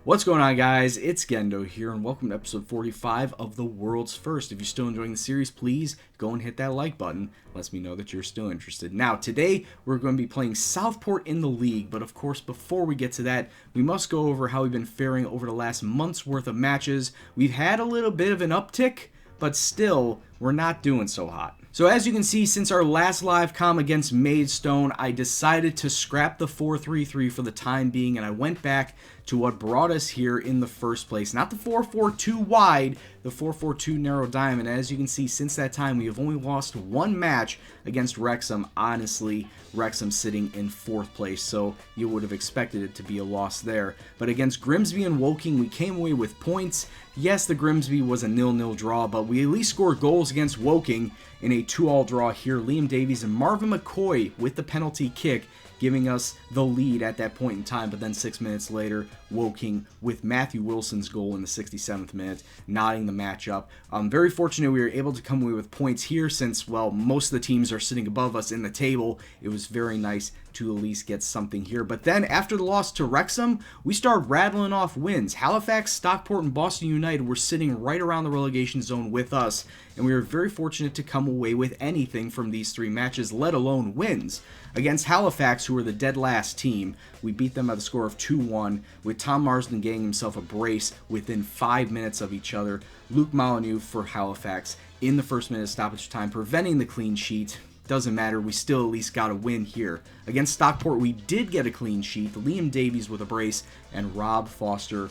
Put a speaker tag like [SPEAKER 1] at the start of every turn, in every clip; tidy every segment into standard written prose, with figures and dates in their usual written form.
[SPEAKER 1] What's going on, guys? It's Gendo here, and welcome to episode 45 of The World's First. If you're still enjoying the series, please go and hit that like button. Lets me know that you're still interested. Now, today, we're going to be playing Southport in the league, but of course, before we get to that, we must go over how we've been faring over the last month's worth of matches. We've had a little bit of an uptick, but still, we're not doing so hot. So as you can see, since our last live comm against Maidstone, I decided to scrap the 4-3-3 for the time being, and I went back to what brought us here in the first place. Not the 4-4-2 wide, the 4-4-2 narrow diamond. As you can see, since that time, we have only lost one match against Wrexham. Honestly, Wrexham sitting in 4th place, so you would have expected it to be a loss there. But against Grimsby and Woking, we came away with points. Yes, the Grimsby was a 0-0 draw, but we at least scored goals against Woking in a 2-2 draw here. Liam Davies and Marvin McCoy with the penalty kick, giving us the lead at that point in time. But then 6 minutes later, Woking with Matthew Wilson's goal in the 67th minute, knotting the match up. Very fortunate we were able to come away with points here since, well, most of the teams are sitting above us in the table. It was very nice to at least get something here. But then after the loss to Wrexham, we started rattling off wins. Halifax, Stockport, and Boston United were sitting right around the relegation zone with us, and we were very fortunate to come away with anything from these 3 matches, let alone wins. Against Halifax, who were the dead last team, we beat them by the score of 2-1, with Tom Marsden getting himself a brace within 5 minutes of each other. Luke Molyneux for Halifax in the first minute of stoppage time, preventing the clean sheet. Doesn't matter, we still at least got a win here. Against Stockport, we did get a clean sheet. Liam Davies with a brace, and Rob Foster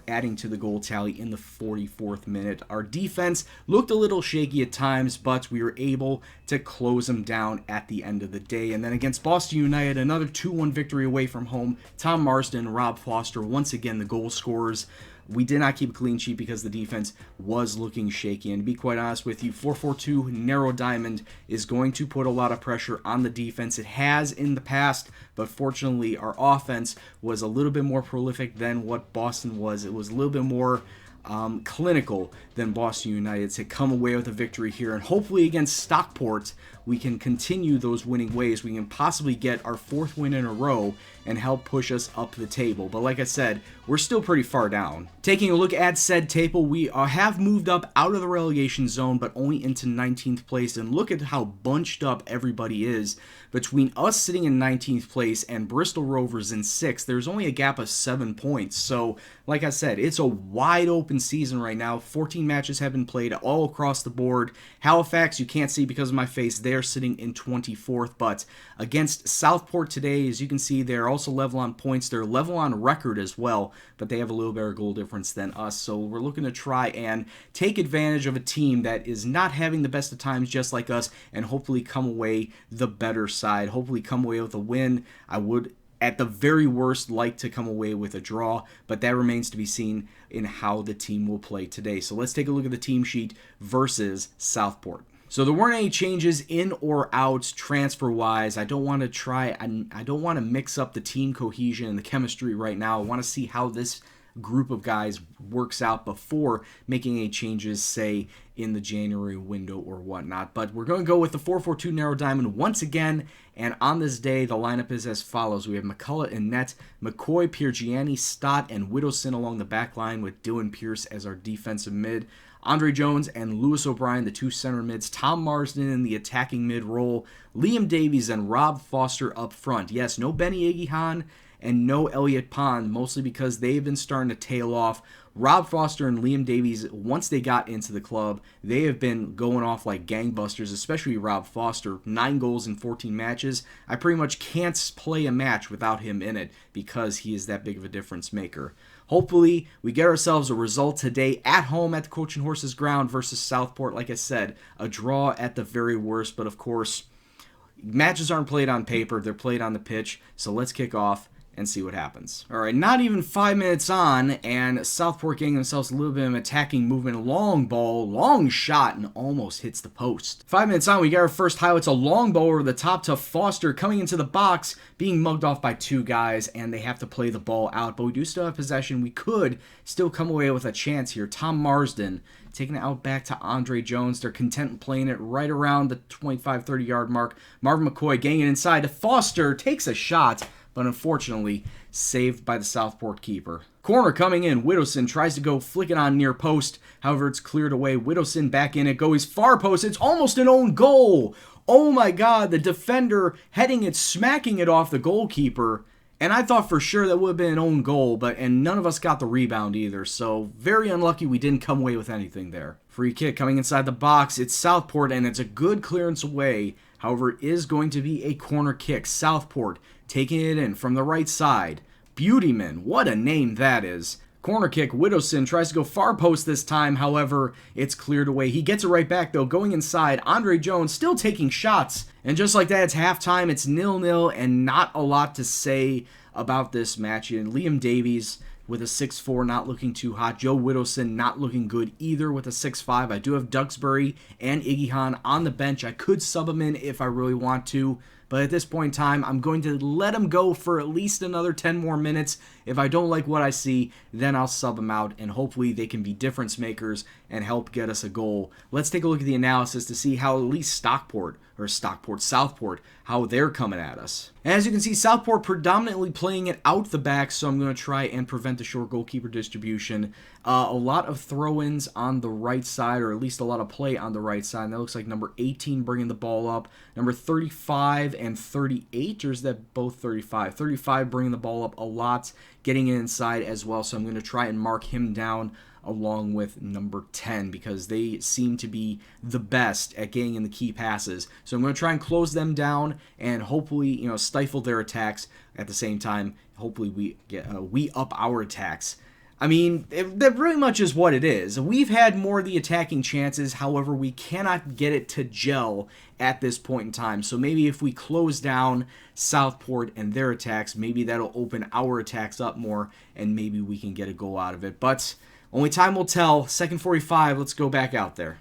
[SPEAKER 1] adding to the goal tally in the 44th minute. Our defense looked a little shaky at times, but we were able to close them down at the end of the day. And then against Boston United, another 2-1 victory away from home. Tom Marsden and Rob Foster, once again, the goal scorers. We did not keep a clean sheet because the defense was looking shaky. And to be quite honest with you, 4-4-2 narrow diamond is going to put a lot of pressure on the defense. It has in the past, but fortunately our offense was a little bit more prolific than what Boston was. It was a little bit more clinical than Boston United to come away with a victory here. And hopefully against Stockport, we can continue those winning ways. We can possibly get our 4th win in a row and help push us up the table. But like I said, we're still pretty far down. Taking a look at said table, we have moved up out of the relegation zone, but only into 19th place. And look at how bunched up everybody is. Between us sitting in 19th place and Bristol Rovers in 6th, there's only a gap of 7 points. So, like I said, it's a wide open season right now. 14 matches have been played all across the board. Halifax, you can't see because of my face, they're sitting in 24th. But against Southport today, as you can see, they're also level on points. They're level on record as well, but they have a little better goal difference than us. So we're looking to try and take advantage of a team that is not having the best of times just like us, and hopefully come away the better side. Hopefully come away with a win. I would, at the very worst, like to come away with a draw, but that remains to be seen in how the team will play today. So let's take a look at the team sheet versus Southport. So there weren't any changes in or out transfer-wise. I don't want to mix up the team cohesion and the chemistry right now. I want to see how this group of guys works out before making any changes, say, in the January window or whatnot. But we're going to go with the 4-4-2 narrow diamond once again, and on this day, the lineup is as follows. We have McCullough in net, McCoy, Piergianni, Stott, and Widowson along the back line with Dylan Pierce as our defensive mid. Andre Jones and Lewis O'Brien, the 2 center mids. Tom Marsden in the attacking mid role. Liam Davies and Rob Foster up front. Yes, no Benny Aguihan and no Elliot Pond, mostly because they've been starting to tail off. Rob Foster and Liam Davies, once they got into the club, they have been going off like gangbusters, especially Rob Foster. 9 goals in 14 matches. I pretty much can't play a match without him in it because he is that big of a difference maker. Hopefully, we get ourselves a result today at home at the Coach and Horses ground versus Southport. Like I said, a draw at the very worst, but of course, matches aren't played on paper, they're played on the pitch, so let's kick off and see what happens. All right, not even 5 minutes on, and Southport getting themselves a little bit of an attacking movement. Long ball, long shot, and almost hits the post. 5 minutes on, we get our first highlights. A long ball over the top to Foster, coming into the box, being mugged off by two guys, and they have to play the ball out. But we do still have possession. We could still come away with a chance here. Tom Marsden taking it out back to Andre Jones. They're content playing it right around the 25-30 yard mark. Marvin McCoy getting it inside to Foster, takes a shot, but unfortunately saved by the Southport keeper. Corner coming in, Widowson tries to go flick it on near post, however it's cleared away. Widowson back in it, goes far post, it's almost an own goal! Oh my god, the defender heading it, smacking it off the goalkeeper. And I thought for sure that would have been an own goal, and none of us got the rebound either, so very unlucky we didn't come away with anything there. Free kick coming inside the box, it's Southport, and it's a good clearance away. However, it is going to be a corner kick. Southport taking it in from the right side. Beautyman, what a name that is. Corner kick, Widowson tries to go far post this time, however, it's cleared away. He gets it right back though, going inside. Andre Jones still taking shots. And just like that, it's halftime, it's 0-0, and not a lot to say about this match. And Liam Davies with a 6-4, not looking too hot. Joe Widowson not looking good either with a 6-5. I do have Duxbury and Iggy Hahn on the bench. I could sub them in if I really want to. But at this point in time, I'm going to let him go for at least another 10 more minutes. If I don't like what I see, then I'll sub them out, and hopefully they can be difference makers and help get us a goal. Let's take a look at the analysis to see how at least Southport, how they're coming at us. And as you can see, Southport predominantly playing it out the back, so I'm going to try and prevent the short goalkeeper distribution. A lot of throw-ins on the right side, or at least a lot of play on the right side. And that looks like number 18 bringing the ball up. Number 35 and 38, or is that both 35? 35 bringing the ball up a lot, getting it inside as well. So I'm going to try and mark him down along with number 10 because they seem to be the best at getting in the key passes. So I'm going to try and close them down and hopefully, stifle their attacks at the same time. Hopefully we up our attacks. I mean, that really much is what it is. We've had more of the attacking chances, however, we cannot get it to gel at this point in time. So maybe if we close down Southport and their attacks, maybe that'll open our attacks up more, and maybe we can get a goal out of it. But only time will tell. Second 45, let's go back out there.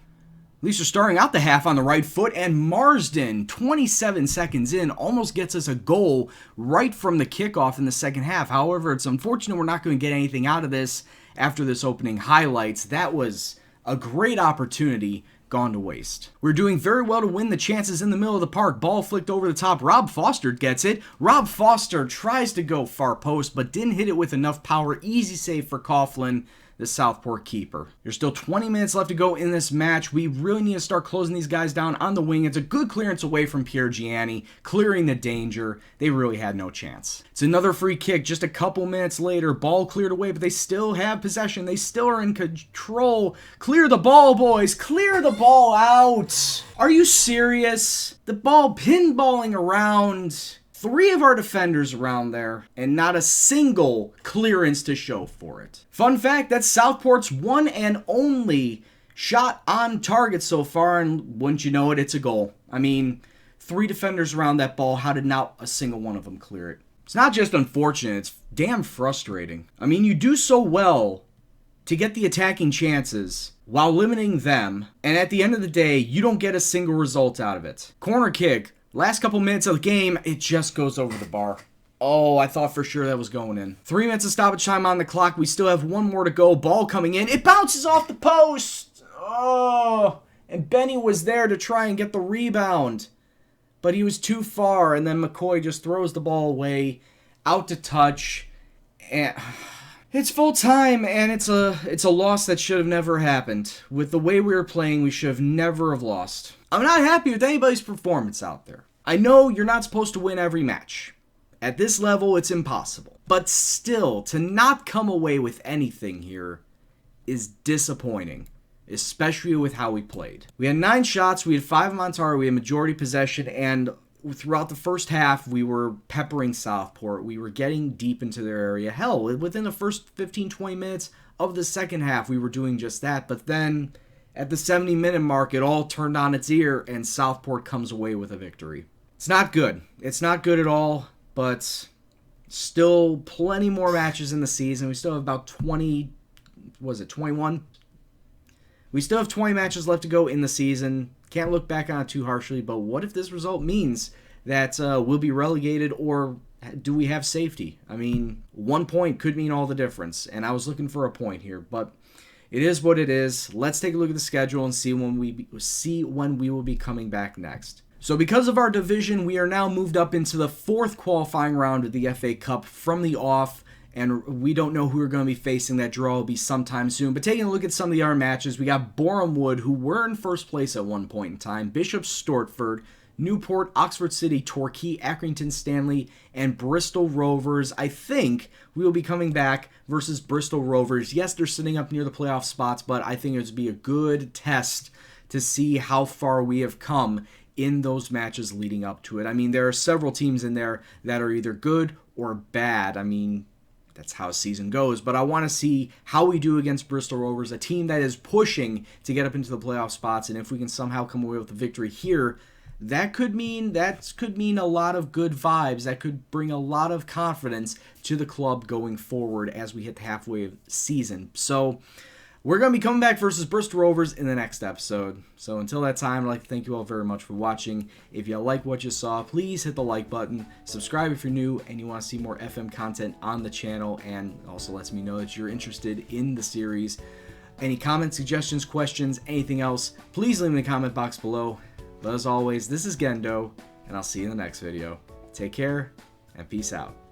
[SPEAKER 1] At least we're starting out the half on the right foot, and Marsden, 27 seconds in, almost gets us a goal right from the kickoff in the second half. However, it's unfortunate we're not going to get anything out of this after this opening highlights. That was a great opportunity gone to waste. We're doing very well to win the chances in the middle of the park. Ball flicked over the top. Rob Foster gets it. Rob Foster tries to go far post, but didn't hit it with enough power. Easy save for Coughlin, the Southport keeper. There's still 20 minutes left to go in this match. We really need to start closing these guys down on the wing. It's a good clearance away from Pierre Gianni, clearing the danger. They really had no chance. It's another free kick just a couple minutes later. Ball cleared away, but they still have possession. They still are in control. Clear the ball, boys. Clear the ball out. Are you serious? The ball pinballing around. 3 of our defenders around there, and not a single clearance to show for it. Fun fact, that's Southport's one and only shot on target so far, and wouldn't you know it, it's a goal. I mean, 3 defenders around that ball, how did not a single one of them clear it? It's not just unfortunate, it's damn frustrating. I mean, you do so well to get the attacking chances while limiting them, and at the end of the day, you don't get a single result out of it. Corner kick. Last couple minutes of the game, it just goes over the bar. Oh, I thought for sure that was going in. 3 minutes of stoppage time on the clock. We still have 1 more to go. Ball coming in. It bounces off the post. Oh, and Benny was there to try and get the rebound. But he was too far, and then McCoy just throws the ball away, out to touch. And it's full time, and it's a loss that should have never happened. With the way we were playing, we should have never have lost. I'm not happy with anybody's performance out there. I know you're not supposed to win every match. At this level, it's impossible. But still, to not come away with anything here is disappointing, especially with how we played. We had 9 shots, we had 5 of them on target, we had majority possession, and throughout the first half, we were peppering Southport. We were getting deep into their area. Hell, within the first 15-20 minutes of the second half, we were doing just that. But then, at the 70-minute mark, it all turned on its ear, and Southport comes away with a victory. It's not good. It's not good at all, but still plenty more matches in the season. We still have about 21? We still have 20 matches left to go in the season. Can't look back on it too harshly, but what if this result means that we'll be relegated, or do we have safety? I mean, 1 point could mean all the difference, and I was looking for a point here, but it is what it is. Let's take a look at the schedule and see when we will be coming back next. So because of our division, we are now moved up into the 4th qualifying round of the FA Cup from the off, and we don't know who we're going to be facing. That draw will be sometime soon. But taking a look at some of the other matches, we got Boreham Wood, who were in first place at one point in time, Bishop Stortford, Newport, Oxford City, Torquay, Accrington Stanley, and Bristol Rovers. I think we will be coming back versus Bristol Rovers. Yes, they're sitting up near the playoff spots, but I think it would be a good test to see how far we have come in those matches leading up to it. I mean, there are several teams in there that are either good or bad. I mean, that's how a season goes. But I want to see how we do against Bristol Rovers, a team that is pushing to get up into the playoff spots. And if we can somehow come away with a victory here, that could mean a lot of good vibes. That could bring a lot of confidence to the club going forward as we hit the halfway of the season. So we're going to be coming back versus Bristol Rovers in the next episode. So until that time, I'd like to thank you all very much for watching. If you like what you saw, please hit the like button. Subscribe if you're new and you want to see more FM content on the channel, and also lets me know that you're interested in the series. Any comments, suggestions, questions, anything else, please leave in the comment box below. But as always, this is Gendo, and I'll see you in the next video. Take care, and peace out.